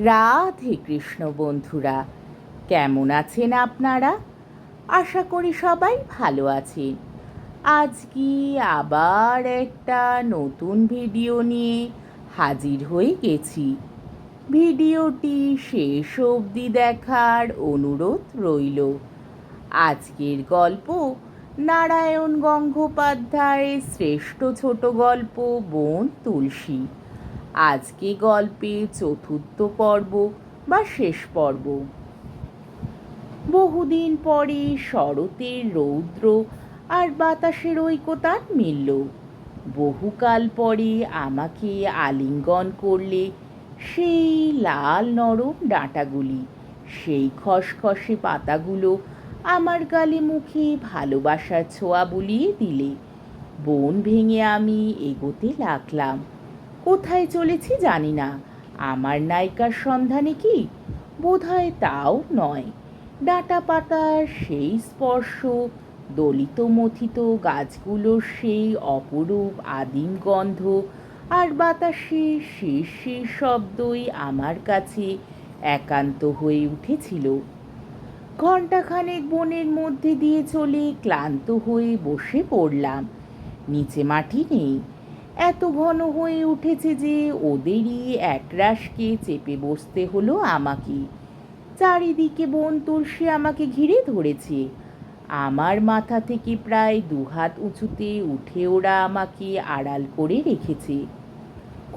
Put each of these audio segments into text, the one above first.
রাধে কৃষ্ণ বন্ধুরা, কেমন আছেন আপনারা? আশা করি সবাই ভালো আছেন। আজকে আবার একটা নতুন ভিডিও নিয়ে হাজির হয়ে গেছি। ভিডিওটি শেষ অবধি দেখার অনুরোধ রইল। আজকের গল্প নারায়ণ গঙ্গোপাধ্যায়ের শ্রেষ্ঠ ছোট গল্প বোন তুলসী। আজকে গল্পে চতুর্থ পর্ব বা শেষ পর্ব। বহুদিন পরে শরতের রৌদ্র আর বাতাসের ঐকতান মিলল। বহুকাল পরে আমাকে আলিঙ্গন করলে সেই লাল নরম ডাঁটাগুলি, সেই খসখসে পাতাগুলো আমার গালে মুখে ভালোবাসার ছোঁয়া বুলিয়ে দিলে বন ভেঙে আমি এগোতে লাগলাম। কোথায় চলেছি জানি না। আমার নায়িকার সন্ধানে কি? বোধহয় তাও নয়। ডাঁটা পাতার সেই স্পর্শ, দলিত মথিত গাছগুলোর সেই অপরূপ আদিম গন্ধ আর বাতাসের শিরশির শব্দই আমার কাছে একান্ত হয়ে উঠেছিল। ঘণ্টাখানেক বনের মধ্যে দিয়ে চলে ক্লান্ত হয়ে বসে পড়লাম। নিচে মাটি নেই, এত ঘন হয়ে উঠেছে যে ওদেরই একরাশকে চেপে বসতে হলো আমাকে। চারিদিকে বন তুলসী আমাকে ঘিরে ধরেছে। আমার মাথা থেকে প্রায় 2 হাত উঁচুতে উঠে ওরা আমাকে আড়াল করে রেখেছে।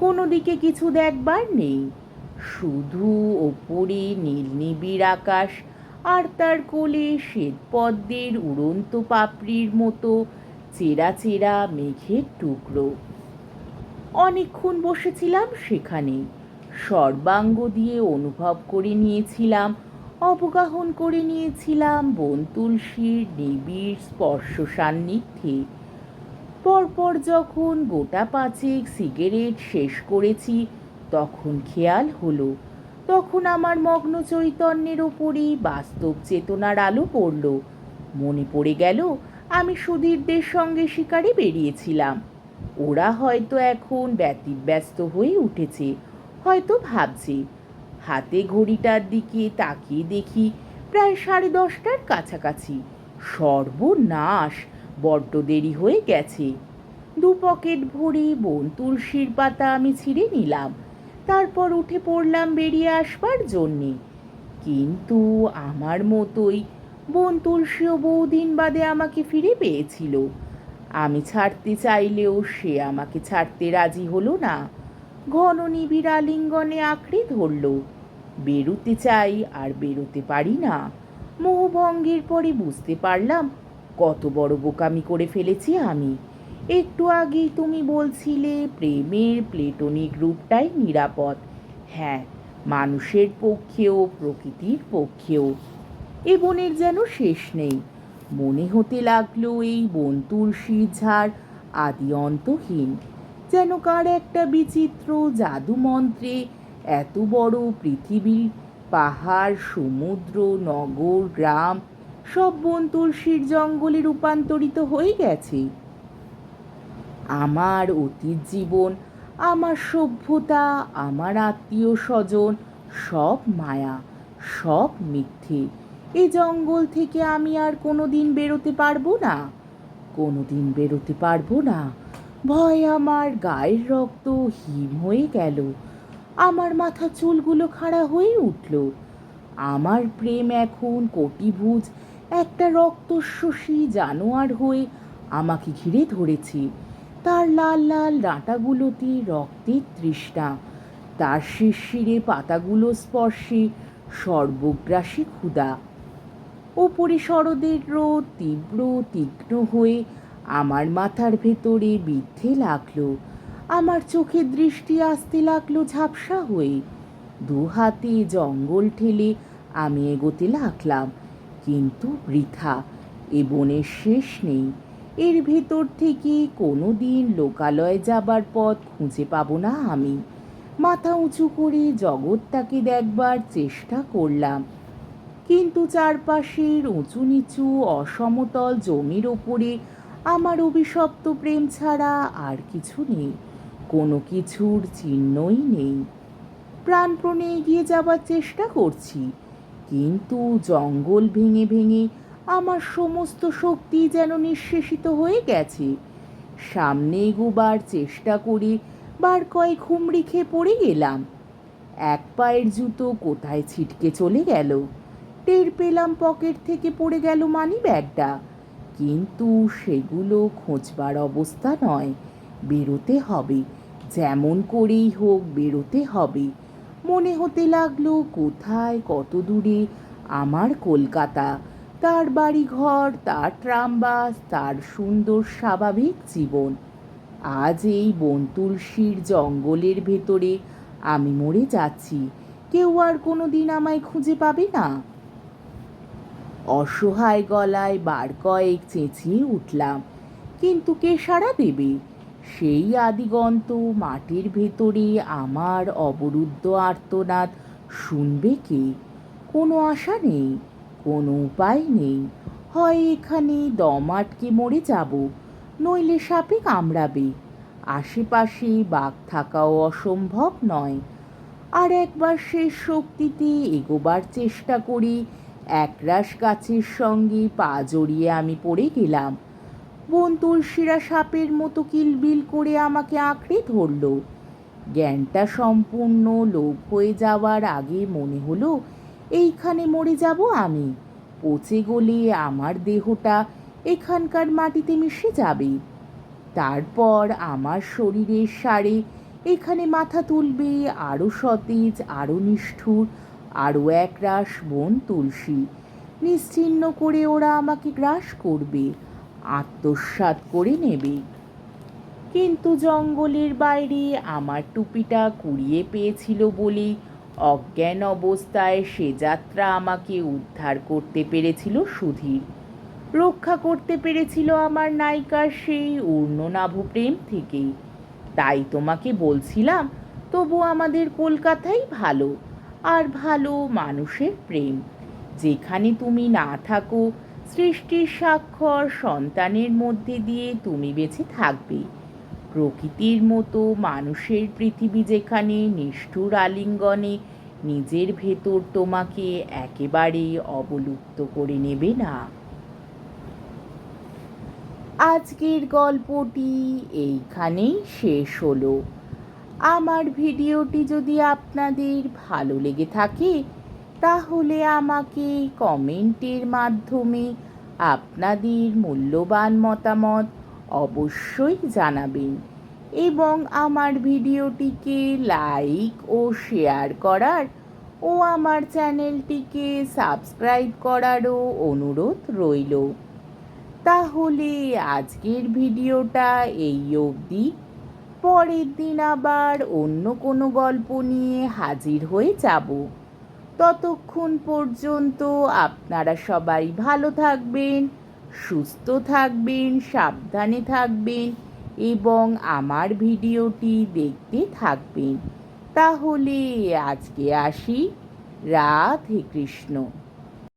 কোনো দিকে কিছু দেখবার নেই, শুধু ওপরে নীল নিবিড় আকাশ আর তার কোলে শ্বেতপদ্মের উড়ন্ত পাপড়ির মতো চেরা চেরা মেঘের টুকরো। অনেকক্ষণ বসেছিলাম সেখানে। সর্বাঙ্গ দিয়ে অনুভব করে নিয়েছিলাম, অবগাহন করে নিয়েছিলাম বন তুলসীর নিবিড় স্পর্শ সান্নিধ্যে। পরপর যখন গোটা 5 সিগারেট শেষ করেছি তখন খেয়াল হলো, তখন আমার মগ্ন চৈতন্যের ওপরেই বাস্তব চেতনার আলো পড়ল। মনে পড়ে গেল আমি সুধীরদের সঙ্গে শিকারে বেরিয়েছিলাম। ওরা হয়তো এখন ব্যতিব্যস্ত হয়ে উঠেছে, হয়তো ভাবছে। হাতে ঘড়িটার দিকে তাকিয়ে দেখি প্রায় 10:30টার কাছাকাছি। সর্বনাশ, বড্ড দেরি হয়ে গেছে। 2 পকেট ভরে বন তুলসীর পাতা আমি ছিঁড়ে নিলাম। তারপর উঠে পড়লাম বেরিয়ে আসবার জন্যে। কিন্তু আমার মতোই বন তুলসীও বহুদিন বাদে আমাকে ফিরে পেয়েছিল। আমি ছাড়তে চাইলেও সে আমাকে ছাড়তে রাজি হলো না। ঘন নিবিড় আলিঙ্গনে আঁকড়ে ধরল। বেরোতে চাই আর বেরোতে পারি না। মোহভঙ্গের পরে বুঝতে পারলাম কত বড় বোকামি করে ফেলেছি আমি। একটু আগেই তুমি বলছিলে প্রেমের প্লেটোনিক রূপটাই নিরাপদ। হ্যাঁ, মানুষের পক্ষেও প্রকৃতির পক্ষেও। এ বনের যেন শেষ নেই। মনে হতে লাগলো এই বন তুলসীর ঝাড় আদি অন্তহীন, যেন কার একটা বিচিত্র জাদু মন্ত্রে এত বড় পৃথিবীর পাহাড়, সমুদ্র, নগর, গ্রাম সব বন তুলসীর জঙ্গলে রূপান্তরিত হয়ে গেছে। আমার অতীত জীবন, আমার সভ্যতা, আমার আত্মীয় স্বজন সব মায়া, সব মিথ্যে। এই জঙ্গল থেকে আমি আর কোনোদিন বেরোতে পারবো না, কোনোদিন বেরোতে পারবো না। ভয় আমার গায়ের রক্ত হিম হয়ে গেল। আমার মাথা চুলগুলো খাড়া হয়ে উঠল। আমার প্রেম এখন কোটিভুজ একটা রক্তশোষী জানোয়ার হয়ে আমাকে ঘিরে ধরেছে। তার লাল লাল ডাঁটাগুলোতে রক্তের তৃষ্ণা, তার শিরশিরে পাতাগুলো স্পর্শে সর্বগ্রাসী ক্ষুধা। ওপরে শরদের রোদ তীব্র তীক্ষ্ণ হয়ে আমার মাথার ভেতরে বিঁধতে লাগলো। আমার চোখের দৃষ্টি আসতে লাগলো ঝাপসা হয়ে। 2 হাতে জঙ্গল ঠেলে আমি এগোতে লাগলাম, কিন্তু বৃথা। এ বনের শেষ নেই। এর ভেতর থেকে কোনো দিন লোকালয়ে যাবার পথ খুঁজে পাবো না আমি। মাথা উঁচু করে জগৎটাকে দেখবার চেষ্টা করলাম, কিন্তু চারপাশের উঁচু নিচু অসমতল জমির ওপরে আমার অভিশপ্ত প্রেম ছাড়া আর কিছু নেই, কোনো কিছুর চিহ্নই নেই। প্রাণপণে এগিয়ে যাবার চেষ্টা করছি, কিন্তু জঙ্গল ভেঙে ভেঙে আমার সমস্ত শক্তি যেন নিঃশেষিত হয়ে গেছে। সামনে এগোবার চেষ্টা করে বার কয়েক হুমড়ি খেয়ে পড়ে গেলাম। এক পায়ের জুতো কোথায় ছিটকে চলে গেল। টের পেলাম পকেট থেকে পড়ে গেল মানি ব্যাগটা, কিন্তু সেগুলো খোঁজবার অবস্থা নয়। বেরোতে হবে, যেমন করেই হোক বেরোতে হবে। মনে হতে লাগলো কোথায় কত দূরে আমার কলকাতা, তার বাড়িঘর, তার ট্রামবাস, তার সুন্দর স্বাভাবিক জীবন। আজ এই বনতুলসীর জঙ্গলের ভেতরে আমি মরে যাচ্ছি, কেউ আর কোনো দিন আমায় খুঁজে পাবে না। অসহায় গলায় বার কয়েক চেঁচিয়ে উঠলাম, কিন্তু কে সাড়া দেবে? সেই আদিগন্ত মাটির ভেতরে আমার অবরুদ্ধ আর্তনাদ শুনবে কে? কোনো আশা নেই, কোনো উপায় নেই। হয় এখানে দম আটকে মরে যাব, নইলে সাপে কামড়াবে। আশেপাশে বাঘ থাকাও অসম্ভব নয়। আর একবার শেষ শক্তিতে এগোবার চেষ্টা করি একরাশ গাছের সঙ্গে পা জড়িয়ে আমি পড়ে গেলাম। বনতুলসীরা সাপের মতো কিলবিল করে আমাকে আঁকড়ে ধরল। জ্ঞানটা সম্পূর্ণ লোপ হয়ে যাওয়ার আগে মনে হলো এইখানে মরে যাব আমি, পচে গলে আমার দেহটা এখানকার মাটিতে মিশে যাবে। তারপর আমার শরীরের সারে এখানে মাথা তুলবে আরও সতেজ, আরও নিষ্ঠুর, আরও একরাশ বন তুলসী। নিশ্চিহ্ন করে ওরা আমাকে গ্রাস করবে, আত্মসাৎ করে নেবে। কিন্তু জঙ্গলের বাইরে আমার টুপিটা কুড়িয়ে পেয়েছিল বলেই অজ্ঞান অবস্থায় সে যাত্রা আমাকে উদ্ধার করতে পেরেছিল সুধীর, রক্ষা করতে পেরেছিল আমার নায়িকার সেই ঊর্ণনাভ প্রেম থেকেই। তাই তোমাকে বলছিলাম, তবু আমাদের কলকাতাই ভালো, আর ভালো মানুষের প্রেম। যেখানে তুমি না থাকো, সৃষ্টির স্বাক্ষর সন্তানের মধ্যে দিয়ে তুমি বেঁচে থাকবে। প্রকৃতির মতো মানুষের পৃথিবী যেখানে নিষ্ঠুর আলিঙ্গনে নিজের ভেতর তোমাকে একেবারে অবলুপ্ত করে নেবে না। আজকের গল্পটি এইখানেই শেষ হলো। আমার ভিডিওটি যদি আপনাদের ভালো লেগে থাকে তাহলে আমাকে কমেন্টের মাধ্যমে আপনাদের মূল্যবান মতামত অবশ্যই জানাবেন, এবং আমার ভিডিওটিকে লাইক ও শেয়ার করার ও আমার চ্যানেলটিকে সাবস্ক্রাইব করারও অনুরোধ রইল। তাহলে আজকের ভিডিওটা এই অবধি। পরের দিন আবার অন্য কোনো গল্প নিয়ে হাজির হয়ে যাব। ততক্ষণ পর্যন্ত আপনারা সবাই ভালো থাকবেন, সুস্থ থাকবেন, সাবধানে থাকবেন এবং আমার ভিডিওটি দেখতে থাকবেন। তাহলে আজকে আসি। রাধে কৃষ্ণ।